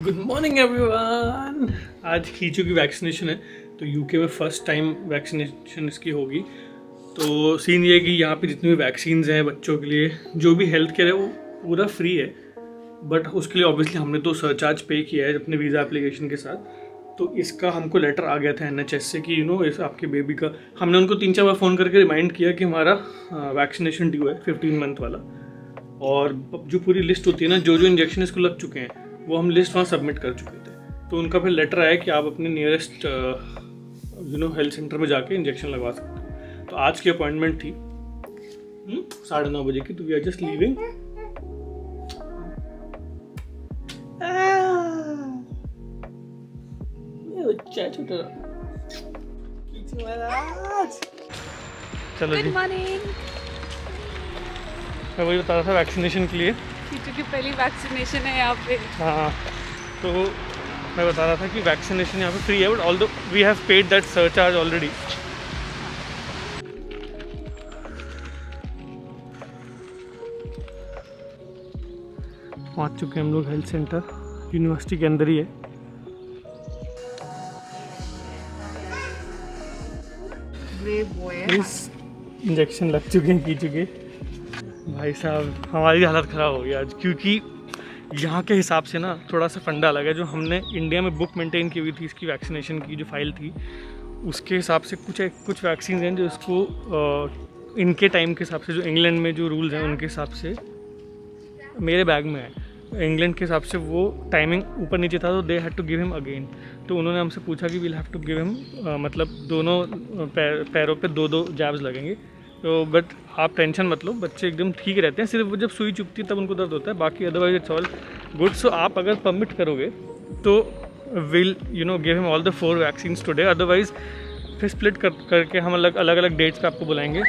Good morning everyone. आज कीचू की vaccination है तो यूके में फर्स्ट टाइम वैक्सीनेशन इसकी होगी। तो सीन ये है कि यहाँ पे जितनी भी वैक्सीन्स हैं बच्चों के लिए, जो भी हेल्थ केयर है वो पूरा फ्री है, बट उसके लिए ऑब्वियसली हमने तो सरचार्ज पे किया है अपने वीज़ा एप्लीकेशन के साथ। तो इसका हमको लेटर आ गया था NHS से कि इस आपके बेबी का, हमने उनको 3-4 बार फ़ोन करके रिमाइंड किया कि हमारा वैक्सीनेशन ड्यू है 15 मंथ वाला, और जो पूरी लिस्ट होती है ना, जो इंजेक्शन इसको लग चुके हैं वो हम लिस्ट वहाँ सबमिट कर चुके थे। तो उनका फिर लेटर आया कि आप अपने नियरेस्ट हेल्थ सेंटर में जाके इंजेक्शन लगवा सकते हो। तो आज की अपॉइंटमेंट थी 9:30 बजे की। तो वी आर जस्ट लीविंग। चलो जी, गुड मॉर्निंग। मैं वही बता रहा था वैक्सीनेशन के लिए, क्योंकि पहली वैक्सीनेशन है यहाँ पे। हाँ, तो मैं बता रहा था कि वैक्सीनेशन यहाँ पे फ्री है, but although we have paid that surcharge already. पहुँच चुके हैं हम लोग हेल्थ सेंटर, यूनिवर्सिटी के अंदर ही है। इस इंजेक्शन लग चुके हैं, की चुके। भाई साहब हमारी हालत ख़राब हो गई आज, क्योंकि यहाँ के हिसाब से ना थोड़ा सा फंडा लगा। जो हमने इंडिया में बुक मेंटेन की हुई थी इसकी वैक्सीनेशन की जो फाइल थी, उसके हिसाब से कुछ वैक्सीन हैं जो इसको इनके टाइम के हिसाब से, जो इंग्लैंड में जो रूल्स हैं उनके हिसाब से मेरे बैग में है। इंग्लैंड के हिसाब से वो टाइमिंग ऊपर नीचे था, तो they had to give him again. तो उन्होंने हमसे पूछा कि we'll have to give him, मतलब दोनों पैरों पे 2-2 जैब्स लगेंगे। तो बट आप टेंशन मत लो, बच्चे एकदम ठीक रहते हैं। सिर्फ वो जब सुई चुभती है तब उनको दर्द होता है, बाकी अदरवाइज इट्स ऑल गुड। सो आप अगर परमिट करोगे तो will give him all the 4 vaccines today, otherwise फिर स्प्लिट करके हम अलग अलग डेट्स पे आपको बुलाएंगे।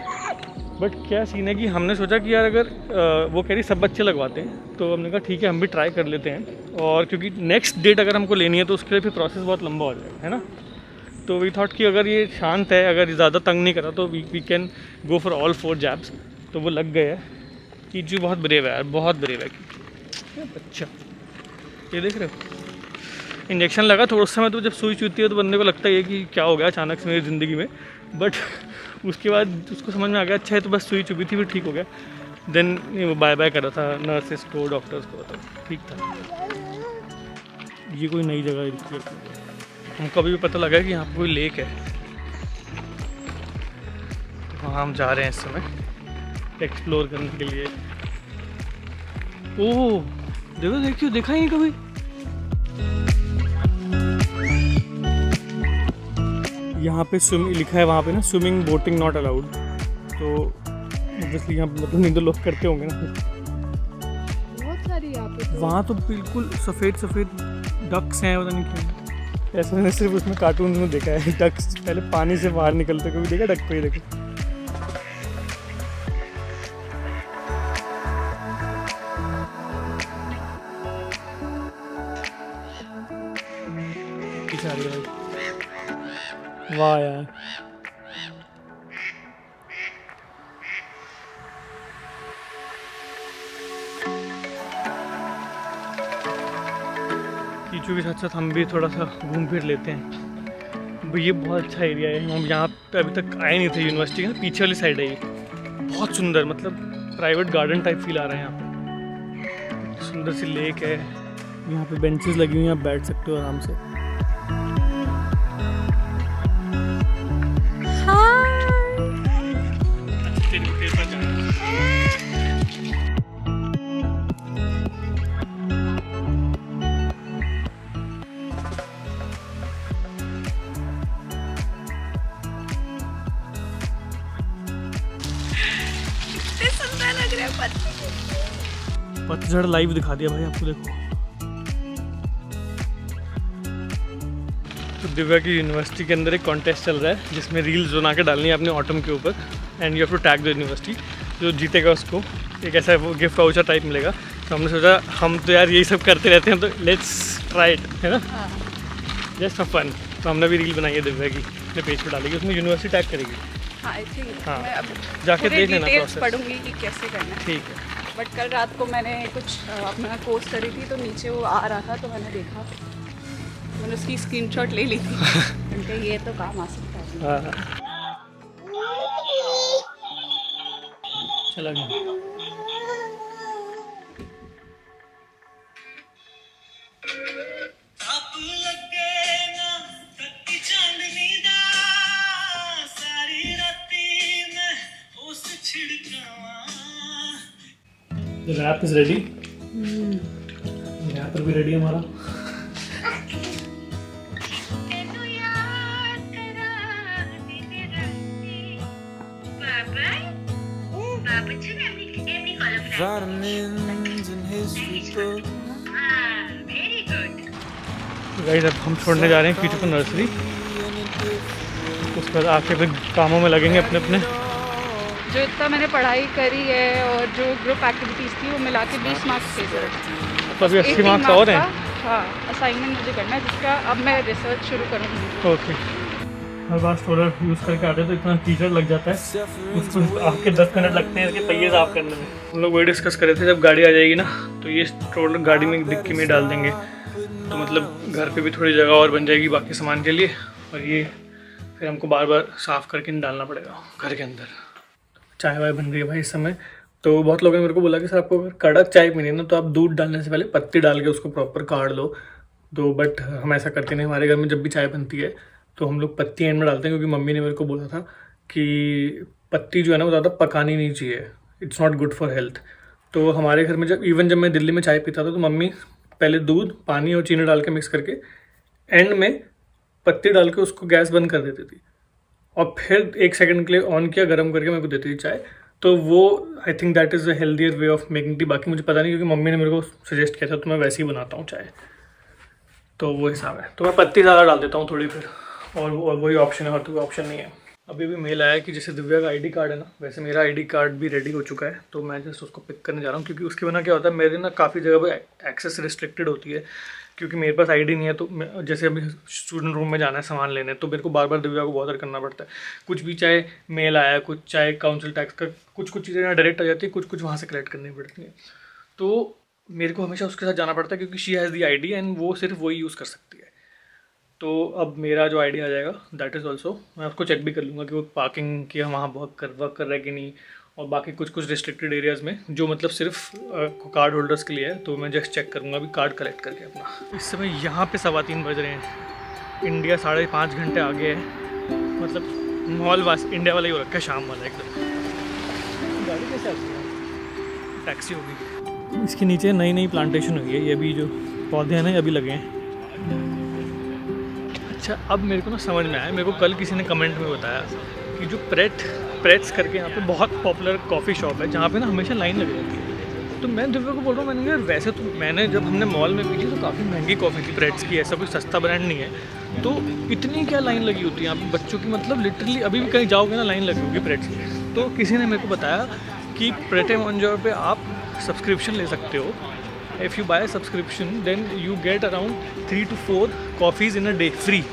बट क्या सीन है कि हमने सोचा कि यार अगर वो कह रही सब बच्चे लगवाते हैं, तो हमने कहा ठीक है हम भी ट्राई कर लेते हैं। और क्योंकि नेक्स्ट डेट अगर हमको लेनी है तो उसके लिए फिर प्रोसेस बहुत लंबा हो जाएगा, है ना। तो वी थॉट कि अगर ये शांत है, अगर ज़्यादा तंग नहीं करा, तो we can go for all 4 jabs. तो वो लग गए हैं। कीचू बहुत ब्रेव है यार, बहुत ब्रेव है कीचू। अच्छा, ये देख रहे हो, इंजेक्शन लगा थोड़ा समय, तो जब सुई चुभती है तो बंदे को लगता है कि क्या हो गया अचानक से मेरी ज़िंदगी में। बट उसके बाद उसको समझ में आ गया अच्छा है तो बस सुई चुभी थी, फिर ठीक हो गया। देन वो बाय बाय कर रहा था नर्सेस को, डॉक्टर्स को, तो ठीक था। ये कोई नई जगह है, हमको अभी भी पता लगा कि यहाँ पर कोई लेक है, वहाँ हम जा रहे हैं इस समय एक्सप्लोर करने के लिए। ओह देखो, देखा ही नहीं कभी। यहाँ पे लिखा है वहाँ पे ना, स्विमिंग बोटिंग नॉट अलाउड। तो ऑब्वियसली यहाँ पे मतलब नहीं तो लोग करते होंगे ना। बहुत सारी यहाँ पे तो। वहाँ तो बिल्कुल सफ़ेद डक्स हैं, पता नहीं क्यों। ऐसा मैंने सिर्फ उसमें कार्टून में देखा है, डक्स पहले पानी से बाहर निकलते। कभी देखा डक को? ही देखो, वाह यार। कीचू के साथ साथ हम भी थोड़ा सा घूम फिर लेते हैं। ये बहुत अच्छा एरिया है, हम यहाँ पे अभी तक आए नहीं थे। यूनिवर्सिटी के पीछे वाली साइड है ये, बहुत सुंदर, मतलब प्राइवेट गार्डन टाइप फील आ रहा है यहाँ पे। सुंदर सी लेक है, यहाँ पे बेंचेस लगी हुई हैं, आप बैठ सकते हो आराम से। पतझड़ लाइव दिखा दिया भाई आपको, देखो। तो दिव्या की यूनिवर्सिटी के अंदर एक कॉन्टेस्ट चल रहा है जिसमें रील्स बना के डालनी है अपने ऑटम के ऊपर, and you have to tag the university. जो जीतेगा उसको एक ऐसा गिफ्ट वाउचर टाइप मिलेगा। तो हमने सोचा हम तो यार यही सब करते रहते हैं, तो लेट्स ट्राई इट, है ना, जस्ट फॉर फन। तो हमने भी रील बनाई है दिव्या की, अपने पेज पर डालेगी, उसमें यूनिवर्सिटी टैग करेगी। आई थिंक हाँ, मैं अब जाके देख लेना प्रोसेस पढ़ूंगी कि कैसे करना है। ठीक है। बट कल रात को मैंने कुछ अपना कोर्स करी थी तो नीचे वो आ रहा था तो मैंने देखा, मैंने उसकी स्क्रीनशॉट ले ली थी। उनके ये तो काम आ सकता है। चला गया। The wrap is ready. Wrapper भी ready है हमारा। गाइस अब हम छोड़ने जा रहे हैं कीचू को नर्सरी। उसके बाद आके फिर कामों में लगेंगे अपने अपने। जो इतना मैंने पढ़ाई करी है और जो ग्रुप एक्टिविटीज़ थी वो मिला के 20 मार्क्स थे सर। तो अभी 80 मार्क्स और हैं। हाँ, असाइनमेंट मुझे करना है जिसका अब मैं रिसर्च शुरू करूँगी। ओके। हर बार सोलर यूज़ करके आते तो इतना कीचड़ लग जाता है, उसको आपके 10 मिनट लगते हैं इसके पहिए साफ करने में। हम लोग वही डिस्कस कर रहे थे, जब गाड़ी आ जाएगी ना तो ये स्ट्रोलर गाड़ी में डिक्की में डाल देंगे, तो मतलब घर पे भी थोड़ी जगह और बन जाएगी बाकी सामान के लिए, और ये फिर हमको बार बार साफ़ करके नहीं डालना पड़ेगा घर के अंदर। चाय वाय बन रही है भाई इस समय। तो बहुत लोगों ने मेरे को बोला कि सर आपको अगर कड़क चाय पीनी है ना तो आप दूध डालने से पहले पत्ती डाल के उसको प्रॉपर काढ़ लो। तो बट हम ऐसा करते नहीं, हमारे घर में जब भी चाय बनती है तो हम लोग पत्ती एंड में डालते हैं, क्योंकि मम्मी ने मेरे को बोला था कि पत्ती जो है ना वो ज़्यादा पकानी नहीं चाहिए, it's not good for health. तो हमारे घर में जब मैं दिल्ली में चाय पीता था तो मम्मी पहले दूध, पानी और चीनी डाल के मिक्स करके एंड में पत्ती डाल के उसको गैस बंद कर देती थी, और फिर 1 सेकंड के लिए ऑन किया, गर्म करके मेरे को देती थी चाय। तो वो I think that is a healthier way of making tea. बाकी मुझे पता नहीं, क्योंकि मम्मी ने मेरे को सजेस्ट किया था तो मैं वैसे ही बनाता हूँ चाय, तो वो हिसाब है। तो मैं पत्ती ज़्यादा डाल देता हूँ थोड़ी फिर, और वही ऑप्शन है, और तो कोई ऑप्शन नहीं है। अभी भी मेल आया कि जैसे दिव्या का आईडी कार्ड है ना, वैसे मेरा आईडी कार्ड भी रेडी हो चुका है, तो मैं जस्ट उसको पिक करने जा रहा हूँ। क्योंकि उसके बिना क्या होता है, मेरे ना काफ़ी जगह पे एक्सेस रिस्ट्रिक्टेड होती है, क्योंकि मेरे पास आईडी नहीं है। तो जैसे अभी स्टूडेंट रूम में जाना है सामान लेने, तो मेरे को बार बार दिव्या को बॉदर करना पड़ता है। कुछ भी चाहे मेल आया, कुछ चाहे काउंसिल टैक्स का, कुछ चीज़ें यहाँ डायरेक्ट आ जाती है, कुछ वहाँ से कलेक्ट करनी पड़ती है। तो मेरे को हमेशा उसके साथ जाना पड़ता है, क्योंकि she has the ID and वो सिर्फ वही यूज़ कर सकती है। तो अब मेरा जो आईडी आ जाएगा दैट इज़ ऑल्सो, मैं उसको चेक भी कर लूँगा कि वो पार्किंग की वहाँ बहुत वर्क कर रहा है कि नहीं, और बाकी कुछ रिस्ट्रिक्टेड एरियाज़ में जो मतलब सिर्फ कार्ड होल्डर्स के लिए है, तो मैं जस्ट चेक करूँगा अभी कार्ड कलेक्ट करके अपना। इस समय यहाँ पे 3:15 बज रहे हैं। इंडिया 5.5 घंटे आगे है, मतलब मॉल इंडिया वाला ही हो रखा है, शाम वाला एकदम। गाड़ी कैसे आती है? टैक्सी होगी। इसके नीचे नई प्लांटेशन हुई है, ये अभी जो पौधे हैं ना अभी लगे हैं। अच्छा, अब मेरे को ना समझ में आया, मेरे को कल किसी ने कमेंट में बताया कि जो प्रेट्स करके यहाँ पे बहुत पॉपुलर कॉफ़ी शॉप है, जहाँ पे ना हमेशा लाइन लगी रहती है। तो मैं दिव्या को बोल रहा हूँ, मैंने कहा वैसे तो मैंने जब हमने मॉल में पी थी तो काफ़ी महंगी कॉफ़ी थी प्रेट्स की, ऐसा कोई सस्ता ब्रांड नहीं है, तो इतनी क्या लाइन लगी होती है यहाँ पे बच्चों की, मतलब लिटरली अभी भी कहीं जाओगे ना लाइन लगी होगी प्रेट्स की। तो किसी ने मेरे को बताया कि प्रेट ए मॉन्जोर पे आप सब्सक्रिप्शन ले सकते हो। If you buy subscription then you get around 3 to 4 coffees in a day free.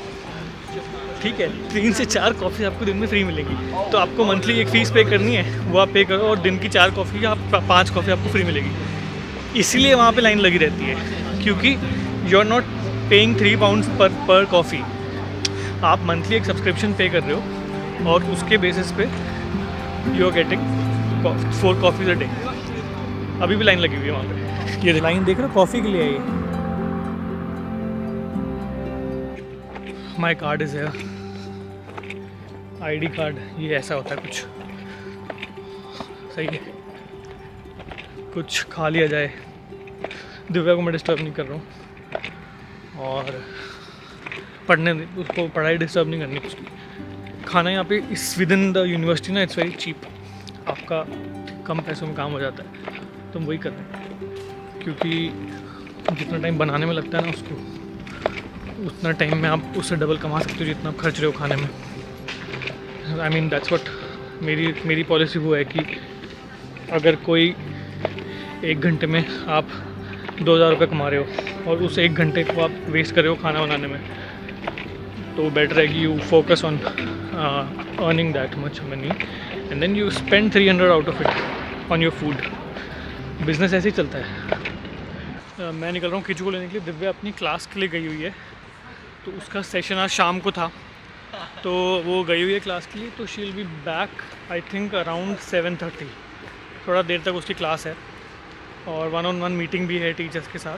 ठीक है, 3 से 4 कॉफ़ी आपको दिन में फ्री मिलेगी। तो आपको मंथली एक फ़ीस पे करनी है, वो आप पे करो, और दिन की 4 कॉफ़ी या 5 कॉफ़ी आपको फ्री मिलेगी। इसीलिए वहाँ पे लाइन लगी रहती है, क्योंकि you are not paying 3 pounds पर कॉफ़ी, आप मंथली एक सब्सक्रिप्शन पे कर रहे हो, और उसके बेसिस पे you are getting 4 coffees a day. अभी भी लाइन लगी हुई है वहाँ पे। ये लाइन देख रहे हो, कॉफ़ी के लिए है ये। माई कार्ड इज़ है, आईडी कार्ड, ये ऐसा होता है कुछ, सही है। कुछ खा लिया जाए, दिव्या को मैं डिस्टर्ब नहीं कर रहा हूँ, और पढ़ने उसको पढ़ाई डिस्टर्ब नहीं करनी उसकी। खाना यहाँ पे इस विद इन द यूनिवर्सिटी ना इट्स वेरी चीप, आपका कम पैसों में काम हो जाता है, तो हम वही कर रहे हैं। क्योंकि जितना टाइम बनाने में लगता है ना उसको, उतना टाइम में आप उससे डबल कमा सकते हो जितना आप खर्च रहे हो खाने में। आई मीन दैट्स व्हाट मेरी पॉलिसी वो है कि अगर कोई 1 घंटे में आप 2000 रुपये कमा रहे हो और उस 1 घंटे को आप वेस्ट कर रहे हो खाना बनाने में, तो बेटर है कि you focus on earning that much money and then you spend 300 out of it on your food. Business ऐसे ही चलता है। मैं निकल रहा हूँ कीचू को लेने के लिए। दिव्या अपनी क्लास के लिए गई हुई है, तो उसका सेशन आज शाम को था, तो वो गई हुई है क्लास के लिए। तो she will be back I think around 7:30। थोड़ा देर तक उसकी क्लास है और 1-on-1 मीटिंग भी है टीचर्स के साथ।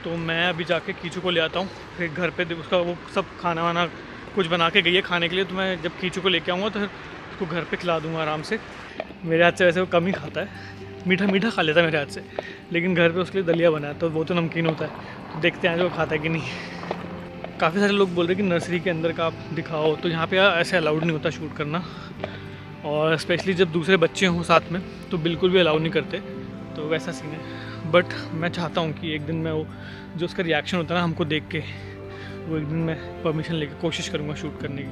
तो मैं अभी जाके कीचू को ले आता हूँ, फिर घर पे उसका वो सब खाना वाना कुछ बना के गई है खाने के लिए। तो मैं जब कीचू को लेके आऊँगा तो फिर उसको घर पे खिला दूँगा आराम से। मेरे हाथ से वैसे वो कम ही खाता है, मीठा मीठा खा लेता है मेरे हाथ से, लेकिन घर पे उसके लिए दलिया बना है तो वो तो नमकीन होता है। तो देखते हैं जो वो खाता है कि नहीं। काफ़ी सारे लोग बोल रहे हैं कि नर्सरी के अंदर का आप दिखाओ, तो यहाँ पे ऐसे अलाउड नहीं होता शूट करना, और स्पेशली जब दूसरे बच्चे हों साथ में तो बिल्कुल भी अलाउ नहीं करते। तो वैसा सीन है। बट मैं चाहता हूँ कि एक दिन मैं वो जो उसका रिएक्शन होता है ना हमको देख के, वो एक दिन मैं परमिशन लेके कोशिश करूँगा शूट करने की।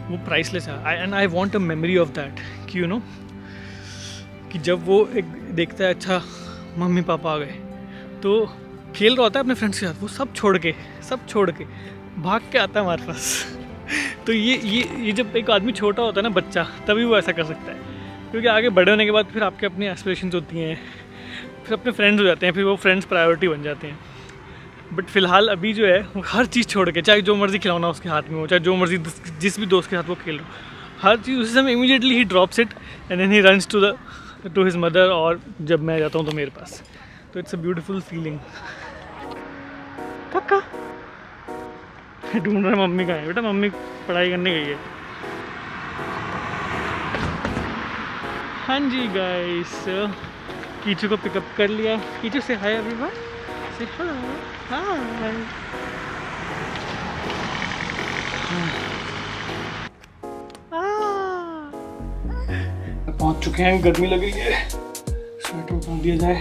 वो प्राइसलेस है and I want a memory of that कि यू नो कि जब वो एक देखता है अच्छा मम्मी पापा आ गए, तो खेल रहा होता है अपने फ्रेंड्स के साथ, वो सब छोड़ के भाग के आता है हमारे पास। तो ये जब एक आदमी छोटा होता है ना बच्चा, तभी वो ऐसा कर सकता है, क्योंकि आगे बड़े होने के बाद फिर आपके अपनी एस्पिरेशंस होती हैं, फिर अपने फ्रेंड्स हो जाते हैं, फिर वो फ्रेंड्स प्रायोरिटी बन जाते हैं। बट फिलहाल अभी जो है वो हर चीज़ छोड़ के, चाहे जो मर्ज़ी खिलौना उसके हाथ में हो, चाहे जो मर्ज़ी जिस भी दोस्त के साथ वो खेल रहा हो, हर चीज़ उसी समय immediately he drops it and then he runs to his mother, और जब मैं जाता हूँ तो मेरे पास। तो इट्स अ ब्यूटीफुल फीलिंग। काका ढूंढ रहा है मम्मी कहाँ है। बेटा मम्मी पढ़ाई करने गई है। हाँ जी गाइस, कीचू को पिकअप कर लिया। कीचू से हाय एवरीवन, से हाय। पहुंच चुके हैं, गर्मी लग रही है, स्वेटर उतार दिया जाए।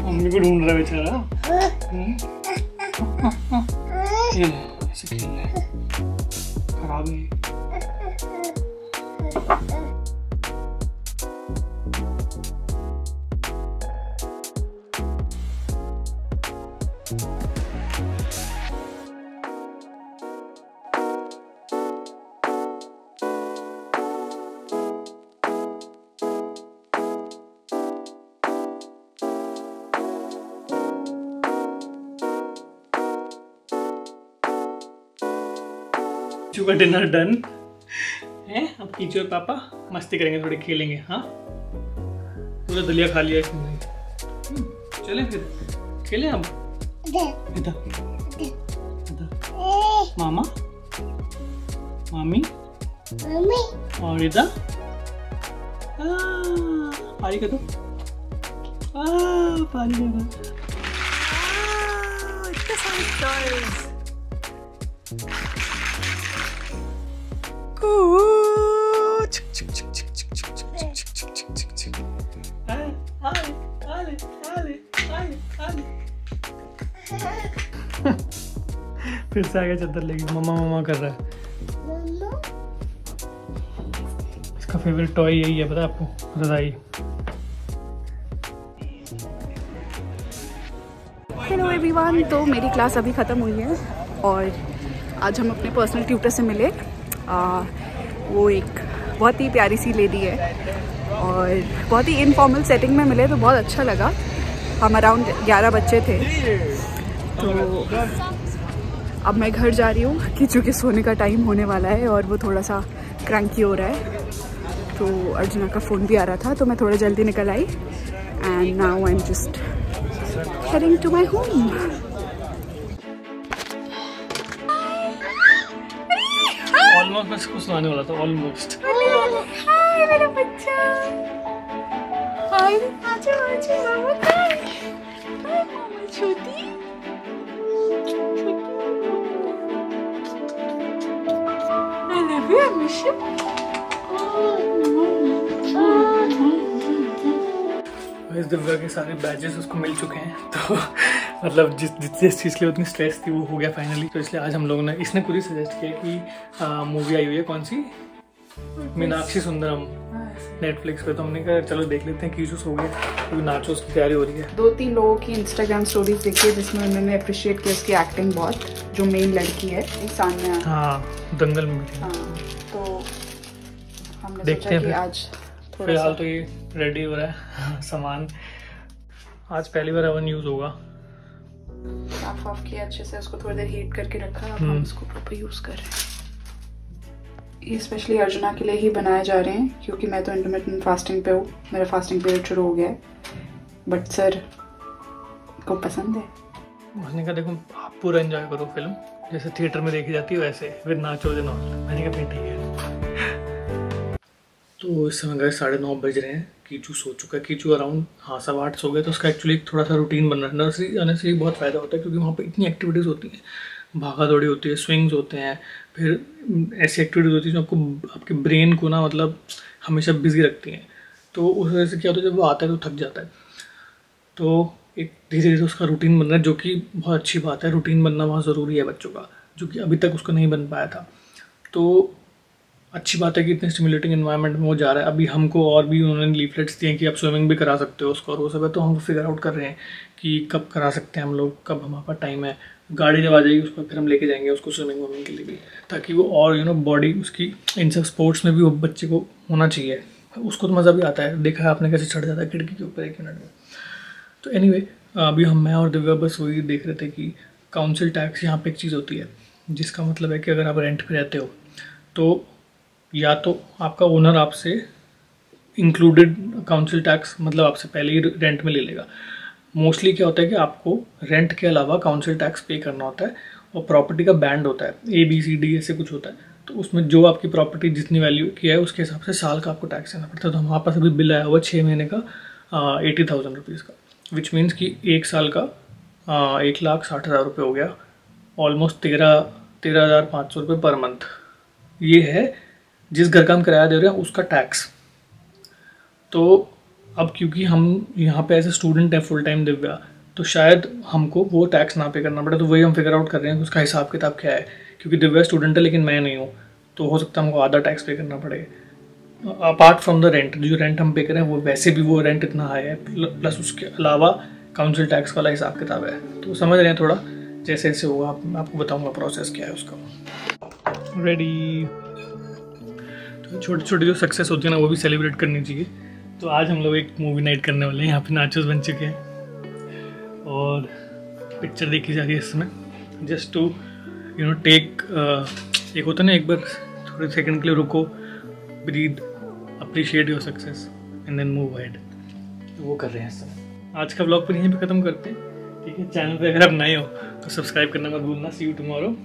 मम्मी को ढूंढ रहा है बेचारा। ये ऐसे खेल रहा है, खराब है। कीचू का डिनर डन है। अब कीचू और पापा मस्ती करेंगे, थोड़ी खेलेंगे। हाँ, पूरा दलिया खा लिया इसने। चलें फिर खेलें अब। इधर मामा, मामी, और इधर पारी कर दो। पारी कर दो। फिर से आ गया चद्दर लेके, मम्मा मम्मा कर रहा है। इसका फेवरेट टॉय यही है, पता है आपको, रज़ाई। हेलो एवरीवन, तो मेरी क्लास अभी ख़त्म हुई है और आज हम अपने पर्सनल ट्यूटर से मिले। वो एक बहुत ही प्यारी सी लेडी है और बहुत ही इनफॉर्मल सेटिंग में मिले, तो बहुत अच्छा लगा। हम अराउंड 11 बच्चे थे। तो अब मैं घर जा रही हूँ कि चूँकि सोने का टाइम होने वाला है और वो थोड़ा सा क्रैंकी हो रहा है। तो अर्जुना का फ़ोन भी आ रहा था, तो मैं थोड़ा जल्दी निकल आई and now I am just heading to my home. Almost मैं इसको सुनाने वाला था, ऑलमोस्ट। हाय मेरा बच्चा, हाय आजा आजा मामा, हाय मामा छोटी। I love you, I miss you. इस दिव्या के सारे बैचेस उसको मिल चुके हैं, तो मतलब जिस चीज़ के लिए उतनी स्ट्रेस थी वो हो गया फाइनली। तो इसलिए आज हम लोगों ने, इसने पूरी सजेस्ट किया कि मूवी आई हुई है, कौन सी, मीनाक्षी सुंदरम, नेटफ्लिक्स पे। तो हमने कहा चलो देख लेते हैं। कीचू सो गया, क्योंकि नाचोस की तैयारी हो रही है। 2-3 लोगों की इंस्टाग्राम स्टोरीज देखी जिसमें उन्होंने अप्रिशिएट किया उसकी एक्टिंग बहुत, जो मेन लड़की है सान्या। हाँ, दंगल में। हाँ, तो हमने देखते सोचा हैं कि फिर। आज फिलहाल तो ये रेडी हो रहा है सामान। आज पहली बार ओवन यूज होगा। साफ ऑफ किया अच्छे से, उसको थोड़ी देर हीट करके रखा, अब हम इसको प्रॉपर यूज कर रहे हैं। ये स्पेशली अर्जुना के लिए ही बनाए जा रहे हैं क्योंकि मैं तो इंटरमिटेंट फास्टिंग पे हूँ, मेरा फास्टिंग पीरियड शुरू हो गया है, बट सर को पसंद है। उसने कहा देखो आप पूरा एंजॉय करो फिल्म, जैसे थिएटर में देखी जाती है वैसे, विद नाचो दिन। मैंने कहा ठीक है। तो इस समय गए 9:30 बज रहे हैं। कीचू सो चुका है। कीचू अराउंड 7:15 सो गए। तो उसका एक्चुअली थोड़ा सा रूटीन बन रहा है। नर्सरी आने से बहुत फ़ायदा होता है क्योंकि वहाँ पे इतनी एक्टिविटीज़ होती हैं, भागा दौड़ी होती है, स्विंग्स होते हैं, फिर ऐसी एक्टिविटीज़ होती है जो आपको आपके ब्रेन को ना मतलब हमेशा बिजी रखती हैं। तो उस वजह से क्या होता है, जब वो आता है तो थक जाता है। तो एक धीरे धीरे उसका रूटीन बन रहा है, जो कि बहुत अच्छी बात है। रूटीन बनना बहुत ज़रूरी है बच्चों का, जो कि अभी तक उसका नहीं बन पाया था। तो अच्छी बात है कि इतने स्टिमुलेटिंग एनवायरनमेंट में वो जा रहा है। अभी हमको और भी उन्होंने लीफलेट्स दिए कि आप स्विमिंग भी करा सकते हो उसको, और वो सब है। तो हम फिगर आउट कर रहे हैं कि कब करा सकते हैं हम लोग, कब हमारे पास टाइम है। गाड़ी जब आ जाएगी उसको फिर हम लेके जाएंगे उसको स्विमिंग वमिंग के लिए भी, ताकि वो और बॉडी उसकी इन सब स्पोर्ट्स में भी वो बच्चे को होना चाहिए। उसको तो मज़ा भी आता है, देखा है आपने कैसे चढ़ जाता है खिड़की के ऊपर 1 मिनट में। तो एनीवे अभी मैं और दिव्या बस वही देख रहे थे कि काउंसिल टैक्स यहाँ पे एक चीज़ होती है, जिसका मतलब है कि अगर आप रेंट पे रहते हो तो या तो आपका ओनर आपसे इंक्लूडेड काउंसिल टैक्स मतलब आपसे पहले ही रेंट में ले लेगा। मोस्टली क्या होता है कि आपको रेंट के अलावा काउंसिल टैक्स पे करना होता है, और प्रॉपर्टी का बैंड होता है, ABCD ऐसे कुछ होता है। तो उसमें जो आपकी प्रॉपर्टी जितनी वैल्यू की है उसके हिसाब से साल का आपको टैक्स देना पड़ता है। तो हमारे पास अभी बिल आया हुआ 6 महीने का 80,000 रुपीज़ का, विच मीन्स कि 1 साल का 1,60,000 रुपये हो गया, ऑलमोस्ट 13,500 रुपये पर मंथ। ये है जिस घर का हम किराया दे रहे हैं उसका टैक्स। तो अब क्योंकि हम यहाँ पे एज ए स्टूडेंट है फुल टाइम दिव्या, तो शायद हमको वो टैक्स ना पे करना पड़े। तो वही हम फिगर आउट कर रहे हैं कि उसका हिसाब किताब क्या है, क्योंकि दिव्या स्टूडेंट है लेकिन मैं नहीं हूँ, तो हो सकता है हमको आधा टैक्स पे करना पड़े अपार्ट फ्रॉम द रेंट। जो रेंट हम पे करें वो वैसे भी वो रेंट इतना हाई है, प्लस उसके अलावा काउंसिल टैक्स वाला हिसाब किताब है। तो समझ रहे हैं थोड़ा, जैसे जैसे होगा आपको बताऊँगा प्रोसेस क्या है उसका। रेडी। तो छोटी छोटी जो सक्सेस होती है ना वो भी सेलिब्रेट करनी चाहिए। तो आज हम लोग एक मूवी नाइट करने वाले हैं। यहाँ पे नाचोस बन चुके हैं और पिक्चर देखी जा रही है इस समय, जस्ट टू टेक एक होता है ना, एक बार थोड़े सेकंड के लिए रुको, breathe, appreciate your success and then move ahead. तो वो कर रहे हैं इस समय। आज का व्लॉग पर यहीं पे ख़त्म करते हैं, ठीक है। चैनल पे अगर आप नए हो तो सब्सक्राइब करना मत भूलना। सी यू टुमारो।